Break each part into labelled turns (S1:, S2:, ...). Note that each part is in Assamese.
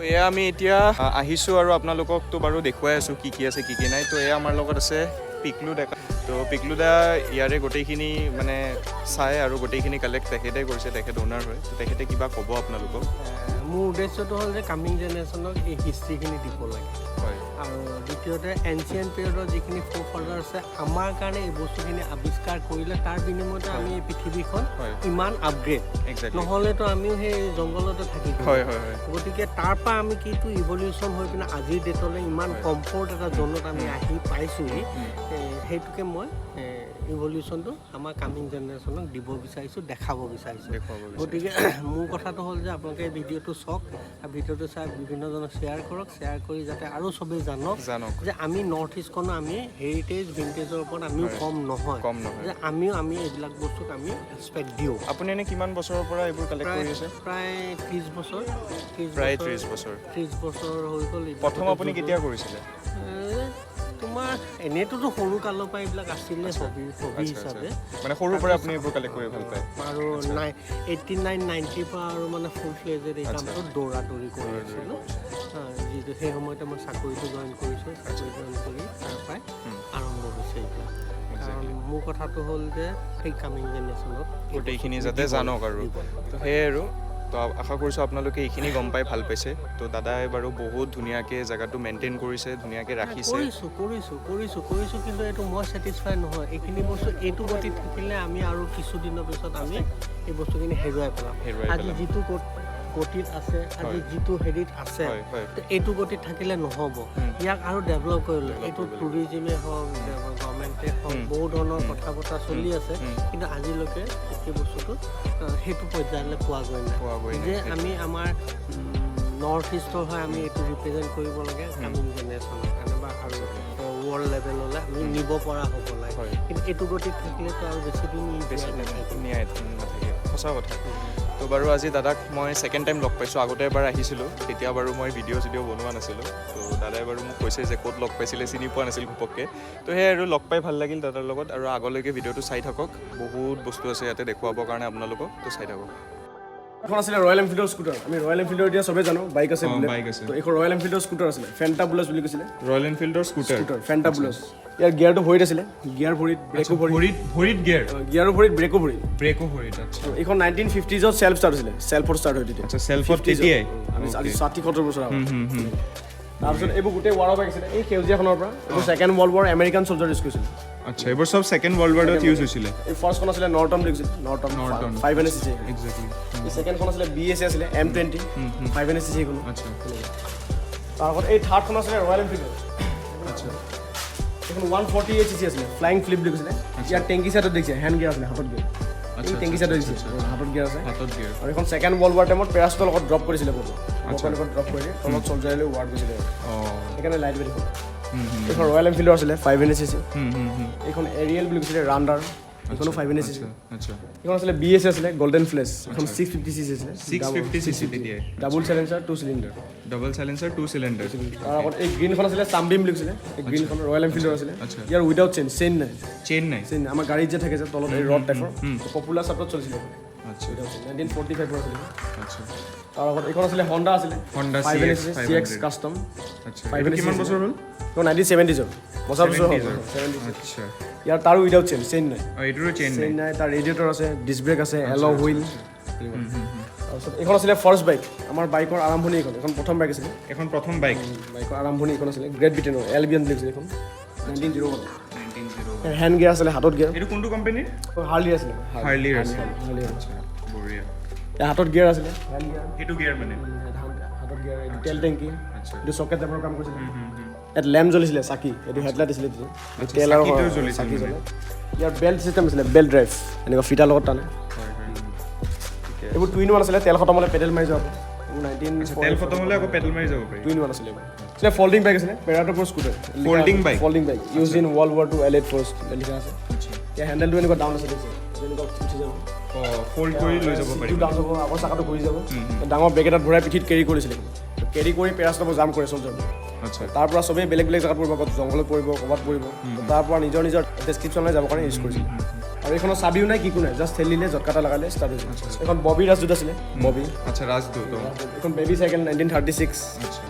S1: এয়া আমি এতিয়া আহিছোঁ আৰু আপোনালোককতো বাৰু দেখুৱাই আছোঁ কি কি আছে কি কি নাই। তো এয়া আমাৰ লগত আছে পিকলু ডেকা। তো পিকলু দা ইয়াৰে গোটেইখিনি মানে চাই আৰু গোটেইখিনি কালেক্ট তেখেতে কৰিছে, তেখেত অ'নাৰ হয়। তেখেতে কিবা ক'ব আপোনালোকক।
S2: মোৰ উদ্দেশ্যটো হ'ল যে কামিং জেনেৰেশ্যনক এই হিষ্ট্ৰীখিনি দিব লাগে।
S1: হয়।
S2: আৰু দ্বিতীয়তে এনচিয়েণ্ট পিৰিয়ডৰ যিখিনি ফ'ৰ ফাদাৰ আছে আমাৰ কাৰণে এই বস্তুখিনি আৱিষ্কাৰ কৰিলে তাৰ বিনিময়তে আমি এই পৃথিৱীখন ইমান আপগ্ৰেড, নহ'লেতো আমিও সেই জংঘলতে থাকি গতিকে তাৰ পৰা আমি কিটো ইভলিউশ্যন হৈ পিনে আজিৰ ডেটলৈ ইমান কমফৰ্ট এটা জোনত আমি আহি পাইছোঁহি। সেইটোকে মই ইভলিউশ্যনটো আমাৰ কামিং জেনেৰেশ্যনক দিব বিচাৰিছোঁ, দেখাব বিচাৰিছোঁ। গতিকে মোৰ কথাটো হ'ল যে আপোনালোকে এই ভিডিঅ'টো চাওক আৰু ভিডিঅ'টো চাই বিভিন্নজনক শ্বেয়াৰ কৰক, শ্বেয়াৰ কৰি যাতে আৰু চবেই জানক যে আমি নৰ্থ ইষ্টখনো আমি হেৰিটেজ ভিণ্টেজৰ ওপৰত আমিও কম নহয়, যে আমি এইবিলাক বস্তুক আমি ৰেচপেক্ট দিওঁ।
S1: আপুনি এনে কিমান বছৰৰ পৰা এইবোৰ কালেক্ট কৰি আছে?
S2: প্ৰায় 30 বছৰ।
S1: প্ৰায় 30 বছৰ।
S2: 30 বছৰ হৈ গ'ল।
S1: প্ৰথম আপুনি কেতিয়া কৰিছিলে?
S2: তোমাৰ এনেইটোতো সৰু কালৰ পৰা এইবিলাক আছিলে হবি হিচাপে,
S1: মানে সৰুৰ পৰা আপুনি এইবোৰ কালেক্ট কৰি ভাল পায়? আৰু
S2: 89-90 পৰা আৰু মানে ফুল ফ্লেজেড এই কামটো দৌৰা দৌৰি কৰি আছিলোঁ। যিটো সেই সময়তে মই চাকৰিটো জইন কৰিছোঁ, চাকৰি জইন কৰি তাৰ পৰাই আৰম্ভ হৈছে এইবিলাক। কাৰণ মোৰ কথাটো হ'ল যে সেই কামিং জেনেৰেশ্যনত
S1: গোটেইখিনি যাতে জানক আৰু তো সেয়ে আৰু তো আশা কৰিছোঁ আপোনালোকে এইখিনি গম পাই ভাল পাইছে। তো দাদাই বাৰু বহুত ধুনীয়াকৈ জেগাটো মেইনটেইন কৰিছে, ধুনীয়াকৈ ৰাখিছে।
S2: কৰিছোঁ কিন্তু এইটো মই ছেটিছফাই নহয়। এইখিনি বস্তু এইটো গতিত থাকিলে আমি আৰু কিছুদিনৰ পিছত আমি এই বস্তুখিনি হেৰুৱাই পেলাম। আজি যিটো গতিত আছে, আজি যিটো হেৰিত আছে, এইটো গতিত থাকিলে নহ'ব। ইয়াক আৰু ডেভেলপ কৰিলে এইটো টুৰিজিমেই হওক, গভৰ্ণমেণ্টে হওক, বহু ধৰণৰ কথা বতৰা চলি আছে, কিন্তু আজিলৈকে সেই বস্তুটো সেইটো পৰ্যায়লৈ পোৱাগৈ নাই যে আমি আমাৰ নৰ্থ ইষ্টৰ হয় আমি এইটো ৰিপ্ৰেজেণ্ট কৰিব লাগে কামিং জেনেৰেশ্যনৰ কাৰণে বা আৰু ৱৰ্ল্ড লেভেললৈ আমি নিব পৰা হ'ব লাগে। কিন্তু এইটো গতিত থাকিলেতো আৰু বেছি দিন
S1: নাথাকে। সঁচা কথা। তো বাৰু আজি দাদাক মই ছেকেণ্ড টাইম লগ পাইছোঁ। আগতে এবাৰ আহিছিলোঁ, তেতিয়া বাৰু মই ভিডিঅ' বনোৱা নাছিলোঁ। তো দাদাই বাৰু মোক কৈছে যে ক'ত লগ পাইছিলে, চিনি পোৱা নাছিল ঘপককৈ। তো সেয়াই আৰু লগ পাই ভাল লাগিল দাদাৰ লগত। আৰু আগলৈকে ভিডিঅ'টো চাই থাকক, বহুত বস্তু আছে ইয়াতে দেখুৱাবৰ কাৰণে আপোনালোকক, তো চাই থাকক।
S3: এখন আছিলে ৰয়েল এনফিল্ডৰ স্কুটাৰ। আমি ৰয়েল এনফিল্ডৰ এতিয়া চবেই জানো বাইক আছে, তো এইখন ৰয়েল এনফিল্ডৰ স্কুটাৰ আছিলে, ফেণ্টা বুলেছ বুলি কৈছিলে।
S1: Royal এনফিল্ডৰ scooter
S3: Fanta বুলেছ। ইয়াৰ গিয়াৰটো ভৰিত আছিলে, গিয়াৰ ভৰিত, ব্ৰেকো
S1: ভৰিত গিয়াৰ,
S3: গিয়াৰো ভৰিত, ব্ৰেকো ভৰিত।
S1: আচ্ছা।
S3: এইখন 1950ত চেল্ফ ষ্টাৰ্ট হৈছিলে, চেল্ফত ষ্টাৰ্ট হৈ তেতিয়া।
S1: আচ্ছা, চেল্ফত তেতিয়াই
S3: আজি 60-70 বছৰ আগত। তাৰপিছত এইবোৰ গোটেই ৱাৰৰ বাইক আছিলে, এই সেউজীয়াখনৰ পৰা এইবোৰ second world war American চলজাৰ use কৰিছিলে।
S1: আচ্ছা, এইবোৰ চব ছেকেণ্ড ৱৰ্ল্ড ৱাৰত ইউজ হৈছিলে।
S3: এই ফাৰ্ষ্টখন আছিলে নৰ্টন বুলি কৈছিলে, নৰ্টন 500cc।
S1: এক্সেক্টলি।
S3: এই ছেকেণ্ডখন আছিলে BSA আছিলে, M20 500cc এইখনো।
S1: আচ্ছা।
S3: তাৰপিছত এই থাৰ্ডখন আছিলে ৰয়েল এনফিল্ড।
S1: আচ্ছা।
S3: এইখন 148cc আছিলে, ফ্লাইং ফ্লিপ বুলি কৈছিলে। ইয়াৰ টেংকি চাইডত দেখিছে, হেণ্ড গিয়াৰ আছিলে, হাতত গিয়াৰ। এই টেংকি চাইডত দেখিছে, হাতত গিয়াৰ আছে। আৰু এইখন ছেকেণ্ড ৱৰ্ল্ড ৱাৰ টাইমত পেৰাচুটৰ লগত ড্ৰপ কৰিছিলে বস্তু। ড্ৰপ কৰি দিয়ে, তলত চলজাৰলৈ ৱাৰ গৈছিলে। সেইকাৰণে লাইট ৱেট হ'ল। এইখন ৰয়েল এনফিল্ডৰ আছিলে 500cc। এইখন এৰিয়েল বুলি কৈছিলে, ৰাণ্ডাৰ। এইখনো 500cc। এইখন আছিলে BSA আছিলে, গল্ডেন ফ্লেছ। এইখন 650cc আছিলে,
S1: 650cc তেতিয়াই।
S3: Double challenger 2 cylinder.
S1: তাৰ
S3: আগত এই গ্ৰীণখন আছিলে চামবিম বুলি কৈছিলে। এই গ্ৰীণখন ৰয়েল এনফিল্ডৰ আছিলে। ইয়াৰ উইদাউট চেইন নাই। আমাৰ গাড়ীত যে থাকে যে তলত এই ৰড টাইপৰ, পপুলাৰ চাৰ্টত চলিছিলে। 1945 পৰা আছিলে। তাৰ আগত এইখন আছিলে হণ্ডা আছিলে, 500cc CX কাষ্টম।
S1: কিমান বছৰ হ'ল?
S3: 1970s বছৰ হ'ল।
S1: আচ্ছা।
S3: ইয়াৰ তাৰো উইদাউট চেইন নাই।
S1: এইটোৰো চেইন
S3: নাই। তাৰ ৰেডিয়েটৰ আছে, ডিস্ক ব্ৰেক আছে, এল' হুইল। তাৰপিছত এইখন আছিলে ফাৰ্ষ্ট বাইক, আমাৰ বাইকৰ আৰম্ভণি। এইখন প্ৰথম বাইক আছিলে। বাইকৰ আৰম্ভণি এইখন আছিলে, গ্ৰেট ব্ৰিটেইনৰ এলবিয়ন বুলি কৈছিলে। এইখন 1901। হেণ্ড গিয়াৰ আছিলে, হাতত গিয়াৰ।
S1: এইটো কোনটো কোম্পানীৰ?
S3: হাৰ্লি আছিলে।
S1: আচ্ছা, বঢ়িয়া।
S3: হাতত গিয়াৰ আছিলে, হেণ্ড গিয়াৰ।
S1: সেইটো গিয়াৰ মানে
S3: হাতত গিয়াৰ, তেল টেংকি, এইটো চকেট টাইপৰ কাম কৰিছিলে। ইয়াত লেম্প জ্বলিছিলে, চাকি, এইটো হেডলাইট আছিলে। তেল আৰু চাকি জ্বলে। ইয়াৰ বেল্ট চিষ্টেম আছিলে, বেল্ট ড্ৰাইভ, এনেকুৱা ফিটাৰ লগত টানে। এইবোৰ 2-in-1 আছিলে, তেল খতম হ'লে পেডেল মাৰি যাব পাৰি।
S1: তেল খতম হ'লে আকৌ পেডেল মাৰি যাব পাৰি।
S3: 2-in-1 আছিলে। আছিলে ফল্ডিং বাইক আছিলে, পেৰাট'ৰ scooter. Folding bike use in world war 2 allied force লিখা আছে। এতিয়া হেণ্ডেলটো এনেকুৱা ডাউন আছিলে, এনেকুৱা উঠি যাব,
S1: ফল্ড কৰি লৈ যাব পাৰি।
S3: ডাউন যাব, আগৰ চাকাটো ঘূৰি যাব। ডাঙৰ বেগ এটাত ভৰাই পিঠিত কেৰি কৰিছিলে। কেৰি কৰি পেৰাচুটৰ জাম কৰে চলজাৰ। তাৰ পৰা চবেই বেলেগ বেলেগ জেগাত পৰিব, ক'ৰবাত জংঘলত পৰিব, ক'ৰবাত পৰিব। তাৰ পৰা নিজৰ ডেছক্ৰিপশ্যনলৈ যাবৰ কাৰণে ইউজ কৰিছিল। আৰু এইখনৰ চাবিও নাই কিকো নাই জাষ্ট ঠেলিলে জটকাটা লগালে ষ্টাৰ্ট হৈ যায় এখন ববি ৰাজদূত আছিলে ববি
S1: আচ্ছা ৰাজদূত
S3: এখন বেবী চাইকেল 1936
S1: আচ্ছা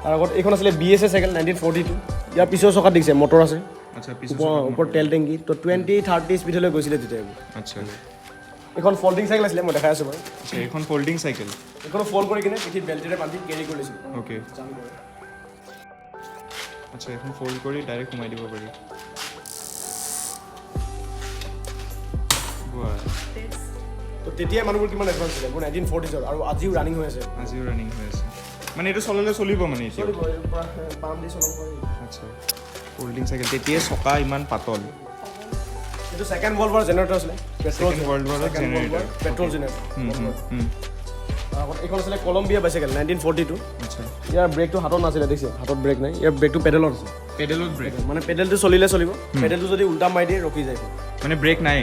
S3: তাৰ আগত এইখন আছিলে BSA চাইকেল 1942 ইয়াৰ পিছৰ চকাত দেখিছে মটৰ আছে
S1: আচ্ছা পিছে
S3: ওপৰত তেল টেংকি তো 20-30 স্পীডলৈ গৈছিলে তেতিয়া
S1: আচ্ছা
S3: এখন ফল্ডিং চাইকেল আছিলে মই দেখাই আছোঁ বাৰু
S1: আচ্ছা এখন ফল্ডিং চাইকেল
S3: এইখন ফল্ড কৰি কিনে পিঠিত বেল্টেৰে বান্ধি কেৰি কৰি লৈছিলোঁ
S1: ওকে আচ্ছা এখন ফল্ড কৰি ডাইৰেক্ট সোমাই দিব পাৰি
S3: তো তেতিয়াই মানুহবোৰ কিমান এডভান্স আছিলে মোৰ 1940s আৰু আজিও ৰানিং হৈ আছে
S1: আজিও ৰানিং হৈ আছে মানে এইটো চলালে চলিব মানে এতিয়া
S3: চলিব পৰা পাম দি চলাব পাৰি
S1: আচ্ছা ফল্ডিং চাইকেল তেতিয়াই চকা ইমান পাতল
S3: এইটো ছেকেণ্ড ৱৰ্ল্ড ৱাৰ জেনেৰেটৰ আছিলে
S1: Second World War generator
S3: petrol generator আগত এইখন আছিলে কলম্বিয়া বাইচাইকেল 1942
S1: আচ্ছা
S3: ইয়াৰ ব্ৰেকটো হাতত নাছিলে দেখিছে হাতত ব্ৰেক নাই ইয়াৰ ব্ৰেকটো পেডেলত আছে
S1: পেডেলত ব্ৰেক
S3: মানে পেডেলটো চলিলে চলিব পেডেলটো যদি উল্টা মাৰি দিয়ে ৰখি যায়
S1: মানে ব্ৰেক নাই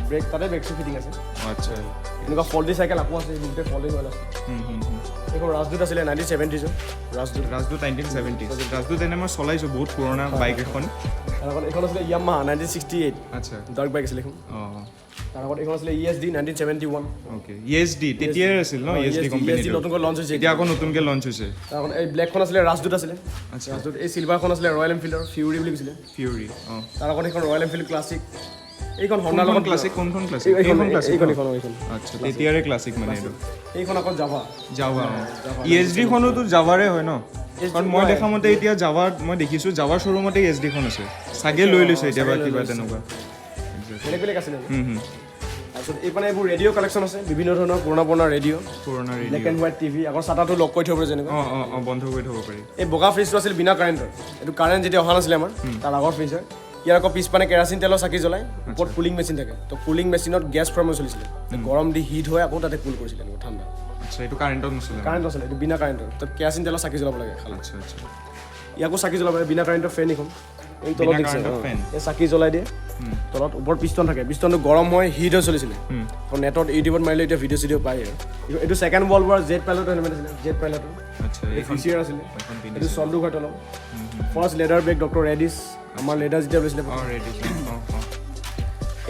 S3: ব্ৰেক তাতে ব্ৰেকটো ফিটিং আছে
S1: আচ্ছা
S3: এনেকুৱা ফল্ডি চাইকেল আকৌ আছে গোটেই ফল্ডিং হৈ আছে এইখন ৰাজদূত আছিলে 1970s
S1: ৰাজদূত 1970 ৰাজদূত এনে মই চলাইছোঁ বহুত পুৰণা বাইক এখন
S3: তাৰ আগত এইখন আছিলে ইয়ামাহা 1968
S1: আচ্ছা
S3: ডাৰ্ক বাইক আছিলে এইখন
S1: অঁ
S3: তাৰ আগত এইখন আছিলে ESD 1971
S1: অ'কে ESD তেতিয়াই আছিল ন ESD কোম্পানীটো
S3: নতুনকৈ লঞ্চ হৈছে
S1: এতিয়া আকৌ নতুনকৈ লঞ্চ হৈছে
S3: তাৰ আগত এই ব্লেকখন আছিলে ৰাজদূত আছিলে
S1: আচ্ছা
S3: ৰাজদূত এই চিলভাৰখন আছিলে ৰয়েল এনফিল্ডৰ ফিউৰি বুলি কৈছিলে
S1: ফিউৰি অঁ
S3: তাৰ আগত এইখন ৰয়েল এনফিল্ড ক্লাছিক এইখন হণ্ডাৰ লগত
S1: ক্লাছিক কোনখন ক্লাছিক
S3: এইখন
S1: ক্লাছিক
S3: এইখন
S1: আচ্ছা তেতিয়াৰে ক্লাছিক মানে এইটো
S3: এইখন আকৌ জাভা
S1: জাভা ESD খনোতো জাভাৰে হয় ন কাৰণ মই দেখা মতে এতিয়া জাভাৰ মই দেখিছোঁ জাভাৰ শ্ব'ৰুমতে ESD খন আছে চাগে লৈ লৈছোঁ এতিয়া বা কিবা তেনেকুৱা
S3: বেলেগ বেলেগ আছিলে তাৰপিছত এইপানে এইবোৰ ৰেডিঅ' কালেকশ্যন আছে বিভিন্ন ধৰণৰ পুৰণা ৰেডিঅ'
S1: পুৰণা
S3: ব্লেক এণ্ড হোৱাইট টিভি আকৌ চাটাটো লক কৰি থ'ব যেনেকুৱা
S1: অঁ বন্ধ কৰি থ'ব পাৰি
S3: এই বগা ফ্ৰিজটো আছিল বিনা কাৰেণ্টৰ এইটো কাৰেণ্ট যেতিয়া অহা নাছিলে আমাৰ তাৰ আগৰ ফ্ৰিজ হয় ইয়াৰ আকৌ পিছপানে কেৰাচিন তেলৰ চাকি জ্বলাই ওপৰত কুলিং মেচিন থাকে তো কুলিং মেচিনত গেছ ফৰ্মে চলিছিলে গৰম দি হিট হৈ আকৌ তাতে কুল কৰিছিলে এনেকুৱা ঠাণ্ডা
S1: আচ্ছা এইটো কাৰেণ্টত নচলে
S3: কাৰেণ্ট আছিলে এইটো বিনা কাৰেণ্টৰ তো কেৰাচিন তেলৰ চাকি জ্বলাব লাগে খালি
S1: আচ্ছা আচ্ছা
S3: ইয়াকো চাকি জ্বলাব লাগে বিনা কাৰেণ্টৰ ফেন এখন এই তলত দেখিছে এই চাকি জ্বলাই দিয়ে তলত ওপৰত পিষ্টন থাকে পিষ্টনটো গৰম হৈ হিট হৈ চলিছিলে নেটত ইউটিউবত মাৰিলে এতিয়া ভিডিঅ' চিডিঅ' পায় আৰু এইটো ছেকেণ্ড ৱৰ্ল্ড ৱাৰ জেট পাইলটৰ হেলমেট আছিলে জেট পাইলটৰ
S1: আচ্ছা
S3: এই ফিচিয়াৰ আছিলে এইটো চল্ডু ঘাট অলপ ফাৰ্ষ্ট লেডাৰ বেগ ডক্টৰ ৰেডিছ আমাৰ লেডাৰ যেতিয়া লৈছিলে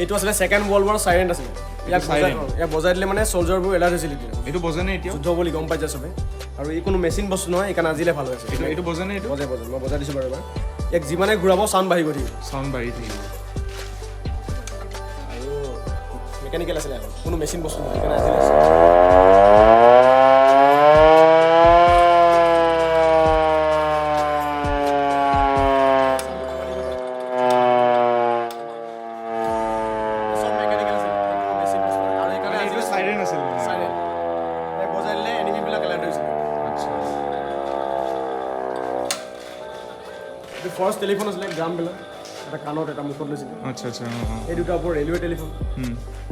S3: এইটো আছিলে ছেকেণ্ড ৱৰ্ল্ড ৱাৰ চাইৰেণ্ট আছিলে ইয়াক বজাই দিলে মানে চলজাৰবোৰ এলাৰ্ট হৈছিলে
S1: এইটো বজা নে এতিয়া
S3: যুদ্ধ বুলি গম পাই যায় চবে আৰু এই কোনো মেচিন বস্তু নহয় এইকাৰণে আজিলে ভাল হৈ আছে
S1: এইটো বজা নে এইটো
S3: বজাই মই বজাই দিছোঁ বাৰু এবাৰ ইয়াক যিমানে ঘূৰাব চাউণ্ড বাঢ়ি গৈ থাকিব
S1: চাউণ্ড বাঢ়ি থাকিব
S3: আৰু মেকানিকেল আছিলে আগত কোনো মেচিন বস্তু নহয় সেইকাৰণে আজিলে ফাৰ্ষ্ট টেলিফোন আছিলে গ্ৰামবিলাক এটা কাণত এটা মুখত লৈছিলে
S1: আচ্ছা আচ্ছা
S3: এই দুটাৰ ওপৰত ৰেলৱে টেলিফোন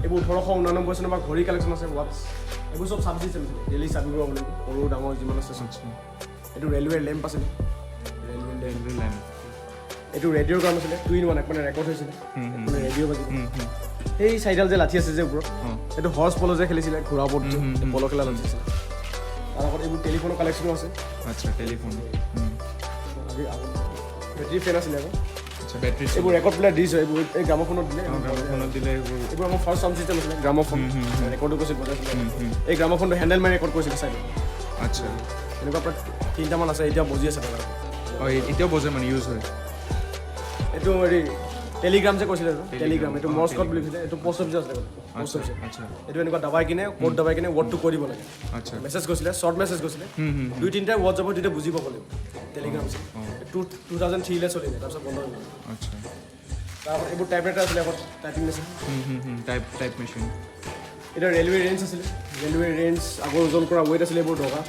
S3: এইবোৰ 1889 চনৰ পৰা ঘড়ী কালেকশ্যন আছে ৱাটছ এইবোৰ চব ছাবচিষ্টেম আছিলে ডেইলি চাবিব বুলি সৰু ডাঙৰ যিমান আছে এইটো ৰেলৱে লেম্প আছিলে
S1: ৰেলৱে লাইন
S3: এইটো ৰেডিঅ'ৰ কাম আছিলে 2-in-1 মানে ৰেকৰ্ড হৈছিলে মানে ৰেডিঅ' বাজিছিলে এই চাইডাল যে লাঠি আছে যে ওপৰত এইটো হৰ্চ পল' যে খেলিছিলে ঘোঁৰা ওপৰত পল' খেলা লাঠি আছিলে তাৰ আগত এইবোৰ টেলিফোনৰ কালেকশ্যনো আছে
S1: আচ্ছা টেলিফোন
S3: বেটাৰী ফেন আছিলে আকৌ
S1: আচ্ছা বেটাৰী
S3: এইবোৰ ৰেকৰ্ড প্লেয়াৰ দিছ হয় এইবোৰ এই গ্ৰামোফোনত দিলে
S1: গ্ৰামোফোনত দিলে
S3: এইবোৰ আমাৰ ফাৰ্ষ্ট চাউণ্ড চিষ্টেম আছিলে গ্ৰামোফোন ৰেকৰ্ডো কৰিছিল বজাইছিলে এই গ্ৰামোফোনটো হেণ্ডেল মাৰি ৰেকৰ্ড কৰিছিলে চাইডত
S1: আচ্ছা
S3: এনেকুৱা প্ৰায় 3টামান আছে এতিয়া বজি আছে দাদা
S1: এতিয়াও বজে মানে ইউজ হয়
S3: এইটো হেৰি টেলিগ্ৰাম যে কৈছিলে টেলিগ্ৰাম এইটো মৰ্ছ কড বুলি কৈছিলে এইটো পষ্ট অফিচ আছিলে পষ্ট অফিচ
S1: আচ্ছা
S3: এইটো এনেকুৱা দাবাই কিনে কোড দাবাই কিনে ৱৰ্ডটো কৈ দিব লাগে
S1: আচ্ছা
S3: মেছেজ গৈছিলে শ্বৰ্ট মেছেজ গৈছিলে 2-3টা ৱৰ্ড যাব তেতিয়া বুজি পাব লাগিব টেলিগ্ৰাম আছিল 2003 চলিলে তাৰপিছত বন্ধ হৈ গ'ল
S1: আচ্ছা
S3: তাৰপৰা এইবোৰ টাইপ ৰাইটাৰ আছিলে আকৌ টাইপিং মেচিন
S1: টাইপ মেচিন
S3: এতিয়া ৰেলৱে ৰেঞ্জ আছিলে ৰেলৱে ৰেঞ্জ আগৰ ওজন কৰা ৱেইট আছিলে এইবোৰ দৰকাৰ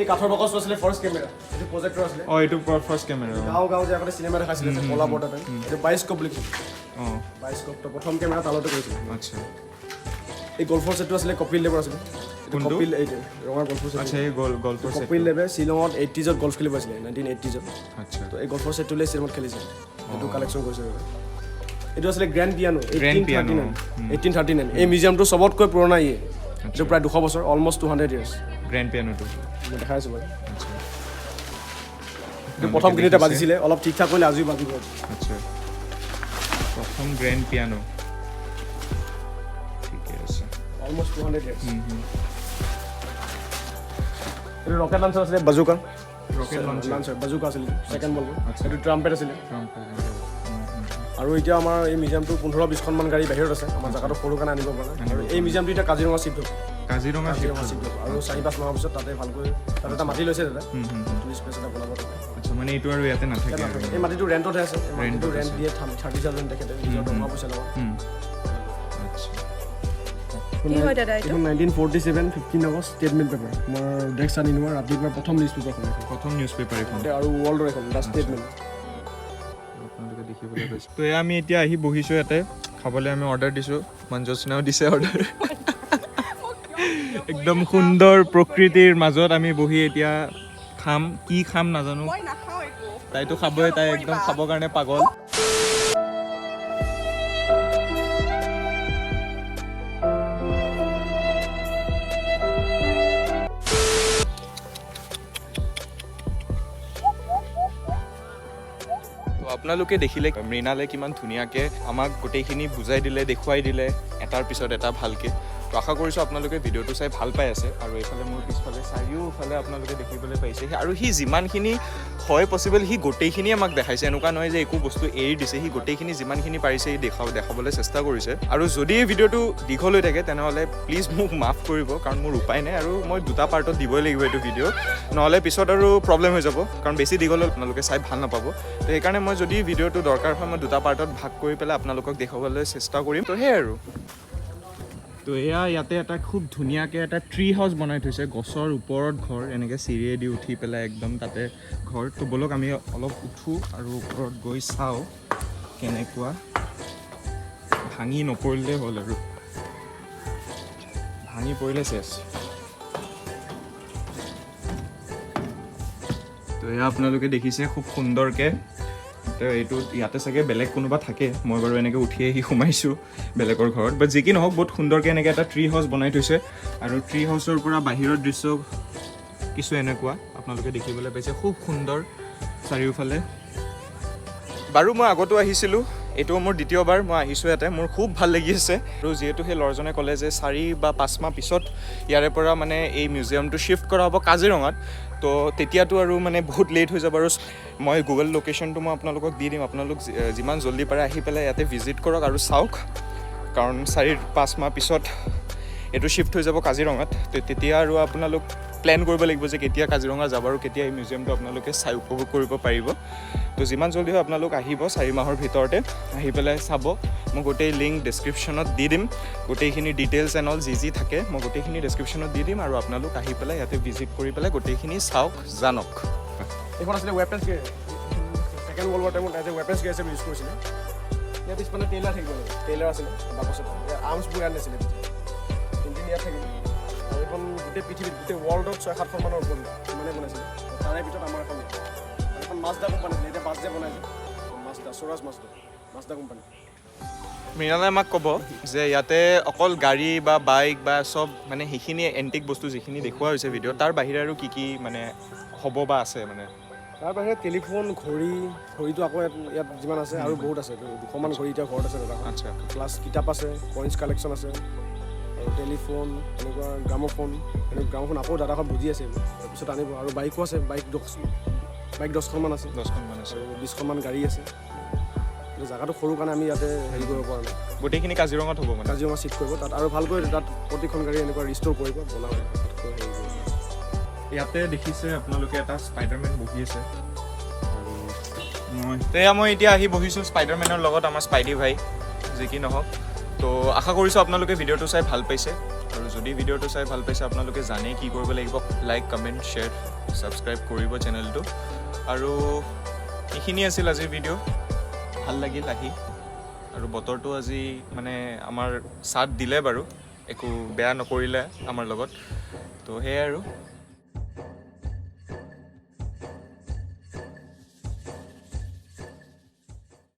S3: এই কাঠৰ বাকচটো আছিলে ফাৰ্ষ্ট কেমেৰা এইটো প্ৰজেক্টৰ আছিলে
S1: এইটো ফাৰ্ষ্ট কেমেৰা
S3: গাঁও যে আগতে চিনেমা দেখাইছিলে কলা পৰ্দা টাইপ এইটো বায়স্কোপ লিখিছিল বায়স্কোপটো প্ৰথম কেমেৰা তালতে কৰিছিলে
S1: আচ্ছা
S3: এই গল্ফৰ ছেটটো আছিলে কপিল দেৱৰ আছিলে কপিল এইটো ৰঙা গল্ফৰ ছেট
S1: আচ্ছা এই গল্ফৰ ছেট
S3: কপিল দেৱে শ্বিলঙত 80s গল্ফ খেলিব আছিলে 1980s
S1: আচ্ছা
S3: তো এই গল্ফৰ ছেটটো লৈ শ্বিলঙত খেলিছিল এইটো কালেকশ্যন কৰিছে এইটো আছিলে গ্ৰেণ্ড পিয়ানো 1839 এই মিউজিয়ামটো চবতকৈ পুৰণা এইটো প্ৰায় 200 বছৰ অলমষ্ট 200 ইয়াৰ্ছ
S1: গ্ৰেণ্ড পিয়ানোটো
S3: মই দেখাই আছোঁ বাৰু
S1: আচ্ছা
S3: এইটো প্ৰথম কিনিতে বাজিছিলে অলপ ঠিক ঠাক কৰিলে আজিও বাজিব
S1: আচ্ছা প্ৰথম গ্ৰেণ্ড পিয়ানো ঠিকে আছে
S3: অলমোষ্ট 200 years এইটো ৰকেট লঞ্চাৰ আছিলে বাজুকা বাজুকা আছিলে ছেকেণ্ড বলব এইটো ট্ৰাম্পেট আছিলে আৰু এতিয়া আমাৰ এই মিউজিয়ামটো 15-20খন মান গাড়ী বাহিৰত আছে আমাৰ জাগাটো সৰু কাৰণে আনিব পৰা নাই আৰু এই মিউজিয়ামটো এতিয়া কাজিৰঙা শিফ্ট হ'ব
S1: কাজিৰঙা শিফ্ট
S3: আৰু 4-5 মাহৰ পিছত তাতে ভালকৈ তাতে এটা মাটি লৈছে দাদা টুৰিষ্ট প্লেচ এটা বনাব
S1: আচ্ছা মানে এইটো আৰু ইয়াতে নাথাকে
S3: এই মাটিটো ৰেণ্টত আছে ৰেণ্ট দিয়ে 30,000 তেখেতে নিজৰ দৰমহা পইচা ল'ব
S1: আচ্ছা
S4: কি হয় দাদা এইটো
S3: 1947 15 আগষ্ট ষ্টেটমেণ্ট পেপাৰ মোৰ ডেক্স আনি নোৱাৰ ৰাতিপুৱা প্ৰথম নিউজ পেপাৰখন
S1: প্ৰথম নিউজ পেপাৰ এখন
S3: আৰু ৱৰ্ল্ডৰ এখন দা ষ্টেটমেণ্ট
S1: আপোনালোকে দেখিবলৈ পাইছে তো এয়া আমি এতিয়া আহি বহিছোঁ ইয়াতে খাবলৈ আমি অৰ্ডাৰ দিছোঁ মঞ্জুস্নাও দিছে অৰ্ডাৰ একদম সুন্দৰ প্ৰকৃতিৰ মাজত আমি বহি এতিয়া খাম কি খাম নাজানো তাইতো খাবই তাই একদম খাবৰ কাৰণে পাগল আপোনালোকে দেখিলে মৃণালে কিমান ধুনীয়াকৈ আমাক গোটেইখিনি বুজাই দিলে দেখুৱাই দিলে এটাৰ পিছত এটা ভালকৈ তো আশা কৰিছোঁ আপোনালোকে ভিডিঅ'টো চাই ভাল পাই আছে আৰু এইফালে মোৰ পিছফালে চাৰিওফালে আপোনালোকে দেখিবলৈ পাইছে আৰু সি যিমানখিনি হয় পচিবল সি গোটেইখিনিয়ে আমাক দেখাইছে এনেকুৱা নহয় যে একো বস্তু এৰি দিছে সি গোটেইখিনি যিমানখিনি পাৰিছে সি দেখাবলৈ চেষ্টা কৰিছে আৰু যদি এই ভিডিঅ'টো দীঘল হৈ থাকে তেনেহ'লে প্লিজ মোক মাফ কৰিব কাৰণ মোৰ উপায় নাই আৰু মই দুটা পাৰ্টত দিবই লাগিব এইটো ভিডিঅ' নহ'লে পিছত আৰু প্ৰব্লেম হৈ যাব কাৰণ বেছি দীঘল হ'ল আপোনালোকে চাই ভাল নাপাব তো সেইকাৰণে মই যদি ভিডিঅ'টো দৰকাৰ হয় মই দুটা পাৰ্টত ভাগ কৰি পেলাই আপোনালোকক দেখাবলৈ চেষ্টা কৰিম তো সেয়াই আৰু তো এয়া ইয়াতে এটা খুব ধুনীয়াকৈ এটা ট্ৰী হাউচ বনাই থৈছে গছৰ ওপৰত ঘৰ এনেকৈ চিৰিয়ে দি উঠি পেলাই একদম তাতে ঘৰ তো ব'লক আমি অলপ উঠোঁ আৰু ওপৰত গৈ চাওঁ কেনেকুৱা ভাঙি নপৰিলে হ'ল আৰু ভাঙি পৰিলে চেচ তো এয়া আপোনালোকে দেখিছে খুব সুন্দৰকৈ তো এইটো ইয়াতে চাগে বেলেগ কোনোবা থাকে মই বাৰু এনেকৈ উঠি আহি সোমাইছোঁ বেলেগৰ ঘৰত বাট যি কি নহওক বহুত সুন্দৰকৈ এনেকৈ এটা ট্ৰী হাউচ বনাই থৈছে আৰু ট্ৰী হাউচৰ পৰা বাহিৰৰ দৃশ্য কিছু এনেকুৱা আপোনালোকে দেখিবলৈ পাইছে খুব সুন্দৰ চাৰিওফালে বাৰু মই আগতো আহিছিলোঁ এইটো মোৰ দ্বিতীয়বাৰ মই আহিছোঁ ইয়াতে মোৰ খুব ভাল লাগি আছে আৰু যিহেতু সেই ল'ৰাজনে ক'লে যে 4 বা 5 মাহ পিছত ইয়াৰে পৰা মানে এই মিউজিয়ামটো শ্বিফ্ট কৰা হ'ব কাজিৰঙাত তো তেতিয়াতো আৰু মানে বহুত লেট হৈ যাব আৰু মই গুগল লোকেশ্যনটো মই আপোনালোকক দি দিম আপোনালোক যিমান জল্দি পাৰে আহি পেলাই ইয়াতে ভিজিট কৰক আৰু চাওক কাৰণ 4-5 মাহ পিছত এইটো শ্বিফ্ট হৈ যাব কাজিৰঙাত তো তেতিয়া আৰু আপোনালোক প্লেন কৰিব লাগিব যে কেতিয়া কাজিৰঙা যাব আৰু কেতিয়া এই মিউজিয়ামটো আপোনালোকে চাই উপভোগ কৰিব পাৰিব তো যিমান জল্দি হয় আপোনালোক আহিব 4 মাহৰ ভিতৰতে আহি পেলাই চাব মই গোটেই লিংক ডেছক্ৰিপশ্যনত দি দিম গোটেইখিনি ডিটেইলছ এণ্ড অল যি থাকে মই গোটেইখিনি ডেছক্ৰিপশ্যনত দি দিম আৰু আপোনালোক আহি পেলাই ইয়াতে ভিজিট কৰি পেলাই গোটেইখিনি চাওক জানক
S3: এইখন আছিলে ৱেপন্স গেৰ ছেকেণ্ড ৱৰ্ল্ড ৱাৰ টাইমত এজ এ ৱেপন্স গেৰ হিচাপে ইউজ কৰিছিলে ইয়াৰ পিছফালে টেইলাৰ থাকিব টেইলাৰ আছিলে বাকচত আৰ্মছবোৰ ইয়াত নাছিলে ইঞ্জিন ইয়াত থাকিলে আৰু এইখন গোটেই পৃথিৱীত গোটেই ৱৰ্ল্ডত 6-7খন মানৰ ওপৰত মানে বনাইছিলে তাৰে ভিতৰত আমাৰ এখন এখন মাজদা কোম্পানী আছিলে এতিয়া বাছ যে বনাইছে মাজদা স্বৰাজ মাজদা কোম্পানী
S1: মৃণালে আমাক ক'ব যে ইয়াতে অকল গাড়ী বা বাইক বা চব মানে সেইখিনি এণ্টিক বস্তু যিখিনি দেখুওৱা হৈছে ভিডিঅ'ত তাৰ বাহিৰে আৰু কি মানে হ'ব বা আছে মানে
S3: তাৰ বাহিৰে টেলিফোন ঘড়ীটো আকৌ ইয়াত যিমান আছে আৰু বহুত আছে 200মান ঘড়ী এতিয়া ঘৰত আছে দাদা
S1: আচ্ছা
S3: প্লাছ কিতাপ আছে কইনছ কালেকশ্যন আছে আৰু টেলিফোন এনেকুৱা গ্ৰামোফোন গ্ৰামোফোন আকৌ দাদাখন বুজি আছে তাৰপিছত আনিব আৰু বাইকো আছে বাইক 10খনমান আছে আৰু 20খনমান গাড়ী আছে জাগাটো সৰু কাৰণে আমি ইয়াতে হেৰি কৰিব পৰা নাই
S1: গোটেইখিনি কাজিৰঙাত হ'ব মানে
S3: কাজিৰঙা চিফ্ট কৰিব তাত আৰু ভালকৈ তাত প্ৰতিখন গাড়ী এনেকুৱা ৰিষ্ট'ৰ কৰিব বনাব
S1: ইয়াতে দেখিছে আপোনালোকে এটা স্পাইডাৰমেন বহি আছে আৰু মই এতিয়া আহি বহিছোঁ স্পাইডাৰমেনৰ লগত আমাৰ স্পাইডি ভাই যি কি নহওক তো আশা কৰিছোঁ আপোনালোকে ভিডিঅ'টো চাই ভাল পাইছে আৰু যদি ভিডিঅ'টো চাই ভাল পাইছে আপোনালোকে জানে কি কৰিব লাগিব লাইক কমেণ্ট শ্বেয়াৰ ছাবস্ক্ৰাইব কৰিব চেনেলটো আৰু এইখিনি আছিল আজিৰ ভিডিঅ' ভাল লাগিল আহি আৰু বতৰটো আজি মানে আমাৰ ছাথ দিলে বাৰু একো বেয়া নকৰিলে আমাৰ লগত তো সেয়াই আৰু